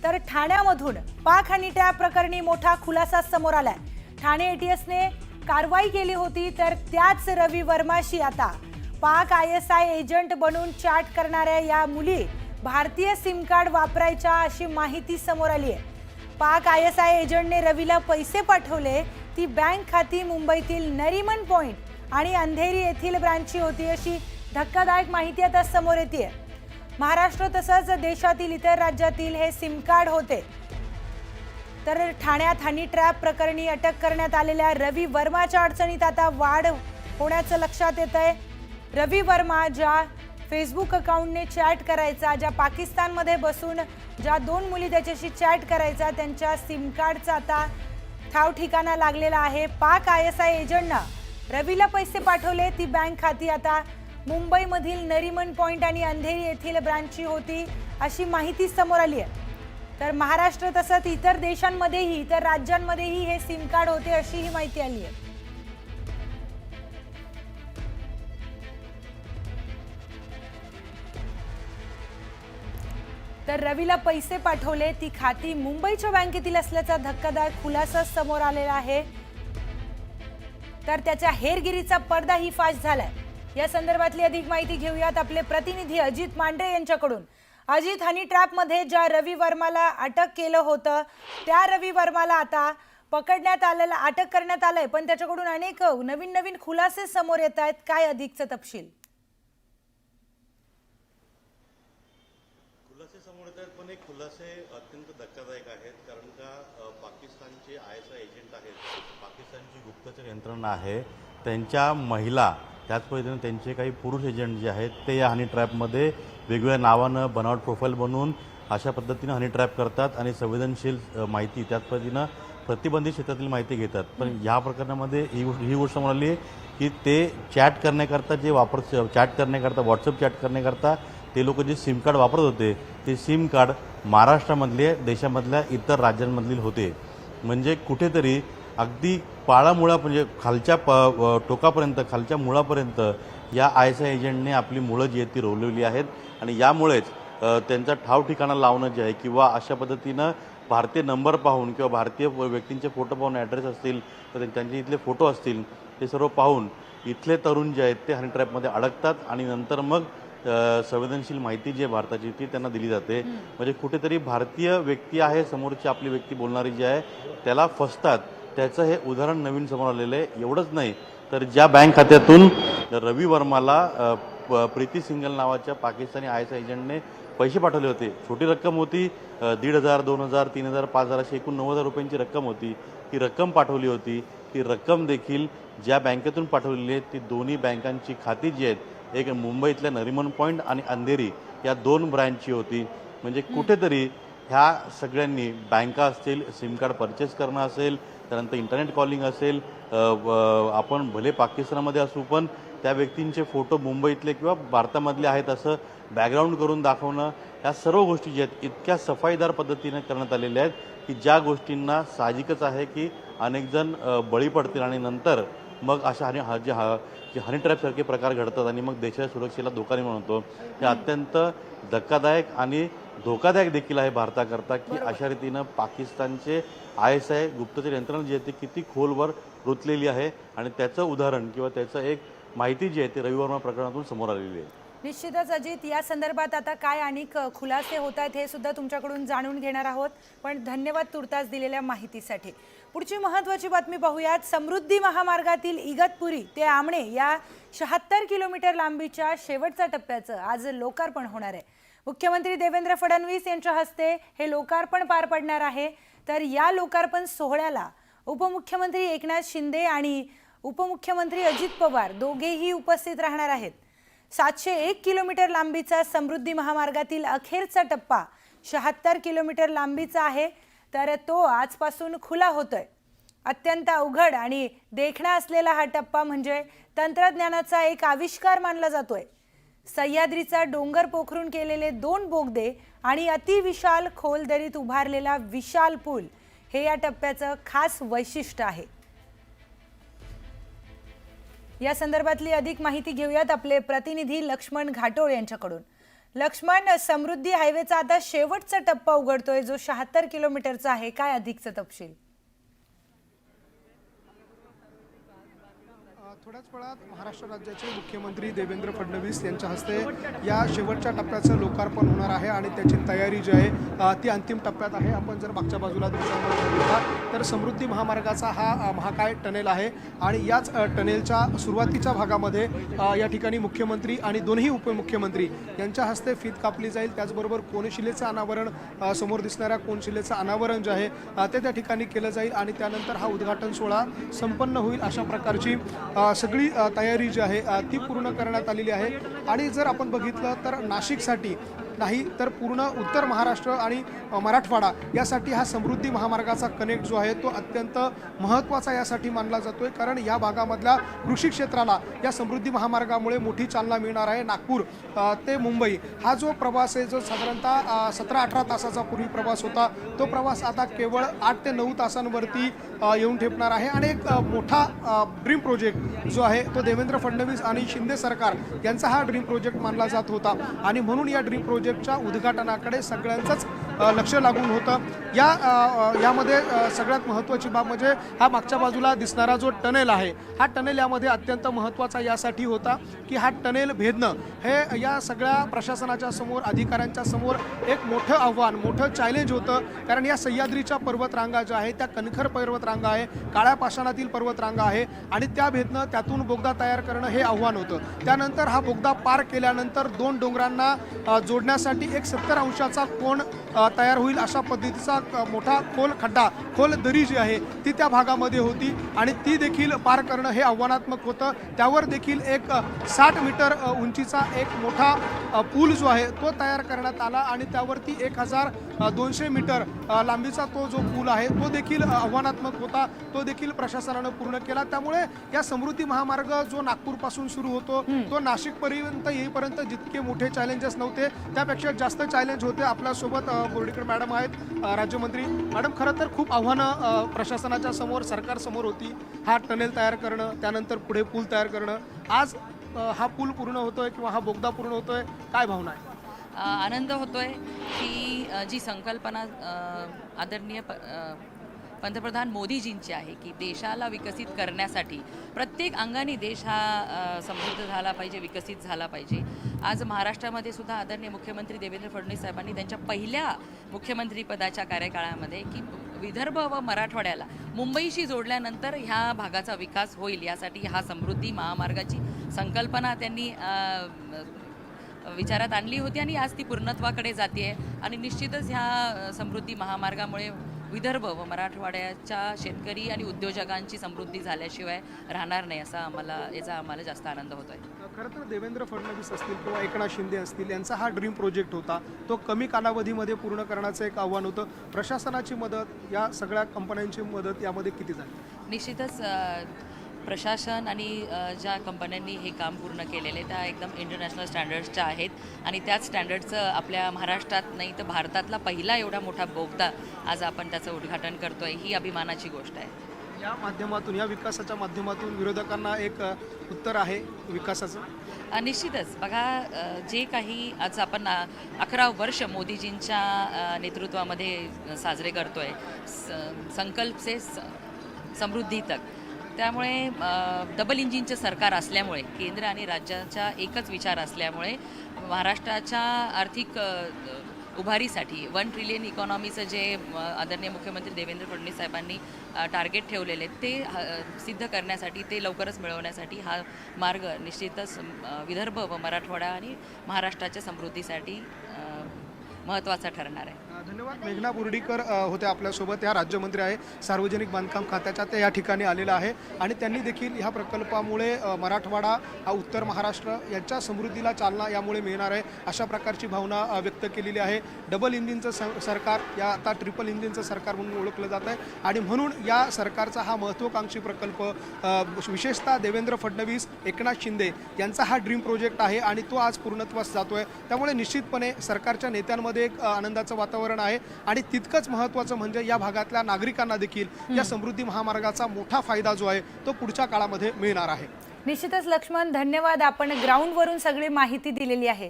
तर ठाण्यामधून पाक honey trap प्रकरणी मोठा खुलासा समोर आलाय। ठाणे एटीएसने कारवाई केली होती, तर त्याच रवी वर्माशी आता पाक ISI एजंट बनून चॅट करणाऱ्या या मुली भारतीय सिम कार्ड वापरायच्या अशी माहिती समोर आली आहे। पाक ISI एजंटने रवीला पैसे पाठवले, ती बँक खाती मुंबईतील नरीमन पॉइंट आणि अंधेरी येथील ब्रांचची होती अशी धक्कादायक माहिती आता समोर येते। महाराष्ट्र तसंच देशातील इतर राज्यातील हे सिम कार्ड होते। तर ठाण्यात हनी ट्रॅप प्रकरणी अटक करण्यात आलेल्या रवी वर्माच्या अडचणीत आता वाढ होण्याचं लक्षात येतंय। रवी वर्मा ज्या फेसबुक अकाउंटने चॅट करायचा, ज्या पाकिस्तानमध्ये बसून ज्या दोन मुली त्याच्याशी चॅट करायचा, त्यांच्या सिम कार्डचा आता ठाव ठिकाणा लागलेला आहे। पाक ISI एजंटनं रवीला पैसे पाठवले, ती बँक खाती आता मुंबईमधील नरीमन पॉइंट आणि अंधेरी येथील ब्रांचची होती अशी माहिती समोर आली आहे। तर महाराष्ट्र तसंच इतर देशांमध्येही, इतर राज्यांमध्येही हे सिम कार्ड होते अशी ही माहिती आली आहे। तर रवीला पैसे पाठवले, ती खाती मुंबईच्या बँकेतील असल्याचा धक्कादायक खुलासा समोर आलेला आहे। तर त्याच्या हेरगिरीचा पडदाही फाश झालाय। या संदर्भातली अधिक माहिती घेऊयात आपले प्रतिनिधी अजित मांढरे यांच्याकडून। अजित, हनी ट्रॅपमध्ये ज्या रवी वर्माला अटक केलं होतं, त्या रवी वर्माला आता पकडण्यात आलेलं, अटक करण्यात आलंय, पण त्याच्याकडून अनेक नवीन खुलासे समोर येत आहेत। काय अधिकचा तपशील? खुलासे समोर येत आहेत, पण हे खुलासे अत्यंत धक्कादायक आहेत, कारण का पाकिस्तानचे ISI एजंट आहेत, पाकिस्तानची गुप्तचर यंत्रणा आहे, त्यांच्या महिला, त्याच पद्धतीने त्यांचे काही पुरुष एजंट जे आहेत ते या हनी ट्रॅपमध्ये वेगवेगळ्या नावानं बनावट प्रोफाईल बनवून अशा पद्धतीनं हनी ट्रॅप करतात आणि संवेदनशील माहिती, त्याच पद्धतीनं प्रतिबंधित क्षेत्रातील माहिती घेतात। पण या प्रकरणामध्ये ही गोष्ट समोर आली की ते चॅट करण्याकरता चॅट करण्याकरता व्हॉट्सअप चॅट करण्याकरता ते लोक जे सिम कार्ड वापरत होते, ते सिम कार्ड महाराष्ट्रामधले, देशामधल्या इतर राज्यांमधील होते। म्हणजे कुठेतरी अगदी पाळामुळा, म्हणजे खालच्या टोकापर्यंत, खालच्या मुळापर्यंत या ISI एजंटने आपली मुळं जी आहेत ती रोवलेली आहेत आणि यामुळेच त्यांचा ठाव ठिकाणा लावणं जे आहे, किंवा अशा पद्धतीनं भारतीय नंबर पाहून किंवा भारतीय व्यक्तींचे फोटो पाहून, ॲड्रेस असतील तर त्यांचे इथले फोटो असतील, ते सर्व पाहून इथले तरुण जे आहेत ते हनी ट्रॅपमध्ये अडकतात आणि नंतर मग संवेदनशील माहिती जी आहे भारताची ती त्यांना दिली जाते। म्हणजे कुठेतरी भारतीय व्यक्ती आहे, समोरची आपली व्यक्ती बोलणारी जी आहे त्याला फसतात। त्याचं हे उदाहरण नवीन समोर आलेलं आहे। एवढंच नाही तर ज्या बँक खात्यातून रवी वर्माला प्रीती सिंगल नावाच्या पाकिस्तानी ISI एजंटने पैसे पाठवले होते, छोटी रक्कम होती, 1,500, 2,000, 3,000, 5,000 अशी एकूण 90,000 रुपयांची रक्कम होती। ती रक्कम पाठवली होती, ती रक्कम देखील ज्या बँकेतून पाठवलेली आहे ती दोन्ही बँकांची खाती जी आहेत, एक मुंबईतल्या नरीमन पॉइंट आणि अंधेरी या 2 ब्रँचची होती। म्हणजे कुठेतरी ह्या सगळ्यांनी, बँका असतील, सिम कार्ड परचेस करणं असेल, त्यानंतर इंटरनेट कॉलिंग असेल, आपण भले पाकिस्तानमध्ये असू पण त्या व्यक्तींचे फोटो मुंबईतले किंवा भारतामधले आहेत असं बॅकग्राऊंड करून दाखवणं, ह्या सर्व गोष्टी ज्या आहेत इतक्या सफाईदार पद्धतीने करण्यात आलेल्या आहेत की ज्या गोष्टींना साहजिकच आहे की अनेक जण बळी पडतील आणि नंतर मग अशा जे हनी ट्रॅपसारखे प्रकार घडतात आणि मग देशाच्या सुरक्षेला धोका निर्माण होतो। हे अत्यंत धक्कादायक आणि धोकादायक देखील आहे भारताकरता की अशा रीतीनं पाकिस्तानचे ISI गुप्तचर यंत्रणा जी आहे ती किती खोलवर रुतलेली आहे आणि त्याचं उदाहरण किंवा त्याचं एक माहिती जी आहे ती रवी वर्मा प्रकरणातून समोर आलेली आहे। निश्चितच अजित, या संदर्भात आता काय अनेक खुलासे होत आहेत हे सुद्धा तुमच्याकडून जाणून घेणार आहोत, पण धन्यवाद तुर्तास दिलेल्या माहितीसाठी। पुढची महत्त्वाची बातमी पाहूयात। समृद्धी महामार्गातील इगतपुरी ते आमणे या 76 किलोमीटर लांबीच्या शेवटच्या टप्प्याचं आज लोकार्पण होणार आहे। मुख्यमंत्री देवेंद्र फडणवीस यांच्या हस्ते हे लोकार्पण पार पडणार आहे। तर या लोकार्पण सोहळ्याला उपमुख्यमंत्री एकनाथ शिंदे आणि उपमुख्यमंत्री अजित पवार दोघेही उपस्थित राहणार आहेत। 701 किलोमीटर लांबीचा समृद्धी महामार्गातील अखेरचा टप्पा 76 किलोमीटर लांबीचा आहे, तर तो आजपासून खुला होतोय। अत्यंत अवघड आणि देखणा असलेला हा टप्पा म्हणजे तंत्रज्ञानाचा एक आविष्कार मानला जातोय। सह्याद्रीचा डोंगर पोखरून केलेले 2 बोगदे आणि अतिविशाल खोल दरीत उभारलेला विशाल पूल हे या टप्प्याचं खास वैशिष्ट्य आहे। या संदर्भातली अधिक माहिती घेऊयात आपले प्रतिनिधी लक्ष्मण घाटोळ यांच्याकडून। लक्ष्मण, समृद्धी हायवेचा आता शेवटचा टप्पा उघडतोय जो 76 किलोमीटरचा आहे. काय अधिकचा तपशील? थोड्याच वेळात महाराष्ट्र राज्याचे मुख्यमंत्री देवेंद्र फडणवीस यांच्या हस्ते या शेवटच्या टप्प्याचं लोकार्पण होणार आहे आणि त्याची तयारी जी आहे ती अंतिम टप्प्यात आहे. आपण जर मागच्या बाजूला बघितला तर समृद्धी महामार्गाचा हा महाकाय टनेल आहे आणि याच टनेलच्या सुरुवातीच्या भागामध्ये या ठिकाणी मुख्यमंत्री आणि दोन्ही उपमुख्यमंत्री यांच्या हस्ते फीत कापली जाईल. त्याचबरोबर कोनशिलेचं अनावरण, समोर दिसणाऱ्या कोनशिलेचं अनावरण जे आहे ते त्या ठिकाणी केलं जाईल आणि त्यानंतर हा उद्घाटन सोहळा संपन्न होईल. अशा प्रकारची सगळी तयारी जी आहे ती पूर्ण करण्यात आलेली आहे. आणि जर आपण बघितलं तर नाशिकसाठी नाही तर पूर्ण उत्तर महाराष्ट्र आणि मराठवाडा यासाठी हा समृद्धी महामार्गाचा कनेक्ट जो आहे तो अत्यंत महत्त्वाचा यासाठी मानला जातोय. कारण या भागामधल्या कृषी क्षेत्राला या समृद्धी महामार्गामुळे मोठी चालना मिळणार आहे. नागपूर ते मुंबई हा जो प्रवास आहे जो साधारणतः 17-18 तासाचा पूर्वी प्रवास होता तो प्रवास आता केवळ 8 ते 9 तासांवरती येऊन ठेपणार आहे. आणि एक मोठा ड्रीम प्रोजेक्ट जो आहे तो देवेंद्र फडणवीस आणि शिंदे सरकार यांचा हा ड्रीम प्रोजेक्ट मानला जात होता आणि म्हणून या ड्रीम प्रोजेक्टच्या उद्घाटनाकडे सगळ्यांचंच लक्ष लागून होतं. यामध्ये सगळ्यात महत्त्वाची बाब म्हणजे हा मागच्या बाजूला दिसणारा जो टनेल आहे हा टनेल यामध्ये अत्यंत महत्त्वाचा यासाठी होता की हा टनेल भेदणं हे या सगळ्या प्रशासनाच्या समोर, अधिकाऱ्यांच्या समोर एक मोठं आव्हान, मोठं चॅलेंज होतं. कारण या सह्याद्रीच्या पर्वतरांगा ज्या आहेत त्या कणखर पर्वतरांगा आहे, काळ्या पाषाणातील पर्वतरांगा आहे आणि त्या भेदणं त्यातून बोगदा तयार करणं हे आव्हान होतं. त्यानंतर हा बोगदा पार केल्यानंतर 2 डोंगरांना जोडण्यासाठी एक 70 अंशाचा कोन तयार होईल. अशा पद्धतीचा मोठा खोल दरी जी आहे ती त्या भागामध्ये होती आणि ती देखील पार करणं हे आव्हानात्मक होतं. त्यावर देखील एक 60 मीटर उंचीचा एक मोठा पूल जो आहे तो तयार करण्यात आला आणि त्यावरती 1200 मीटर लांबीचा तो जो पूल आहे तो देखील आव्हानात्मक होता. तो देखील प्रशासनानं पूर्ण केला. त्यामुळे या समृद्धी महामार्ग जो नागपूरपासून सुरू होतो तो नाशिकपर्यंत येईपर्यंत जितके मोठे चॅलेंजेस नव्हते त्यापेक्षा जास्त चॅलेंज होते. आपल्यासोबत बोर्डीकर मॅडम आहेत, राज्यमंत्री मॅडम. खरं तर खूप आव्हानं प्रशासनाच्या समोर, सरकारसमोर होती. हा टनेल तयार करणं, त्यानंतर पुढे पूल तयार करणं. आज हा पूल पूर्ण होतोय किंवा हा बोगदा पूर्ण होतोय, काय भावना आहे? आनंद होतोय की जी संकल्पना आदरणीय पंतप्रधान मोदीजींची आहे की देशाला विकसित करण्यासाठी प्रत्येक अंगाने देश हा समृद्ध झाला पाहिजे, विकसित झाला पाहिजे. आज महाराष्ट्रामध्ये सुद्धा आदरणीय मुख्यमंत्री देवेंद्र फडणवीस साहेबांनी त्यांच्या पहिल्या मुख्यमंत्रीपदाच्या कार्यकाळामध्ये की विदर्भ व मराठवाड्याला मुंबईशी जोडल्यानंतर ह्या भागाचा विकास होईल यासाठी हा समृद्धी महामार्गाची संकल्पना त्यांनी विचारात आणली होती आणि आज ती पूर्णत्वाकडे जाते आहे. आणि निश्चितच ह्या समृद्धी महामार्गामुळे विदर्भ व मराठवाड्याच्या शेतकरी आणि उद्योजकांची समृद्धी झाल्याशिवाय राहणार नाही याचा आम्हाला जास्त आनंद होतो आहे. खरं तर देवेंद्र फडणवीस असतील किंवा एकनाथ शिंदे असतील यांचा हा ड्रीम प्रोजेक्ट होता. तो कमी कालावधीमध्ये पूर्ण करण्याचं एक आव्हान होतं. प्रशासनाची मदत, या सगळ्या कंपन्यांची मदत यामध्ये किती झाली? निश्चितच प्रशासन आणि ज्या कंपन्यांनी हे काम पूर्ण केलेले त्या एकदम इंटरनॅशनल स्टँडर्ड्सच्या आहेत आणि त्याच स्टँडर्डचं आपल्या महाराष्ट्रात नाही तर भारतातला पहिला एवढा मोठा बोगदा आज आपण त्याचं उद्घाटन करतोय ही अभिमानाची गोष्ट आहे. या माध्यमातून, या विकासाच्या माध्यमातून विरोधकांना एक उत्तर आहे विकासाचं. निश्चितच बघा, जे काही आज आपण 11 वर्ष मोदीजींच्या नेतृत्वामध्ये साजरे करतोय, संकल्प से समृद्धी तक, त्यामुळे डबल इंजिनचं सरकार असल्यामुळे, केंद्र आणि राज्याचा एकच विचार असल्यामुळे महाराष्ट्राच्या आर्थिक उभारीसाठी 1 ट्रिलियन इकॉनॉमीचं जे आदरणीय मुख्यमंत्री देवेंद्र फडणवीस साहेबांनी टार्गेट ठेवलेले ते सिद्ध करण्यासाठी, ते लवकरच मिळवण्यासाठी हा मार्ग निश्चितच विदर्भ व मराठवाडा आणि महाराष्ट्राच्या समृद्धीसाठी महत्त्वाचा ठरणार आहे. धन्यवाद. मेघना बोर्डीकर होत्या आपल्यासोबत. या राज्यमंत्री आहे, सार्वजनिक बांधकाम खात्याच्या. ते या ठिकाणी आलेलं आहे आणि त्यांनी देखील ह्या प्रकल्पामुळे मराठवाडा, उत्तर महाराष्ट्र यांच्या समृद्धीला चालना यामुळे मिळणार आहे अशा प्रकारची भावना व्यक्त केलेली आहे. डबल इंजिनचं सरकार, या आता ट्रिपल इंजिनचं सरकार म्हणून ओळखलं जात आहे आणि म्हणून या सरकारचा हा महत्त्वाकांक्षी प्रकल्प, विशेषतः देवेंद्र फडणवीस, एकनाथ शिंदे यांचा हा ड्रीम प्रोजेक्ट आहे आणि तो आज पूर्णत्वास जातोय. त्यामुळे निश्चितपणे सरकारच्या नेत्यांमध्ये एक आनंदाचं वातावरण आहे आणि तितकंच महत्त्वाचं म्हणजे या भागातल्या नागरिकांना देखील या समृद्धी महामार्गाचा मोठा फायदा जो आहे तो पुढच्या काळामध्ये मिळणार आहे. निश्चितच लक्ष्मण, धन्यवाद. आपण ग्राउंडवरून सगळी माहिती दिलेली आहे.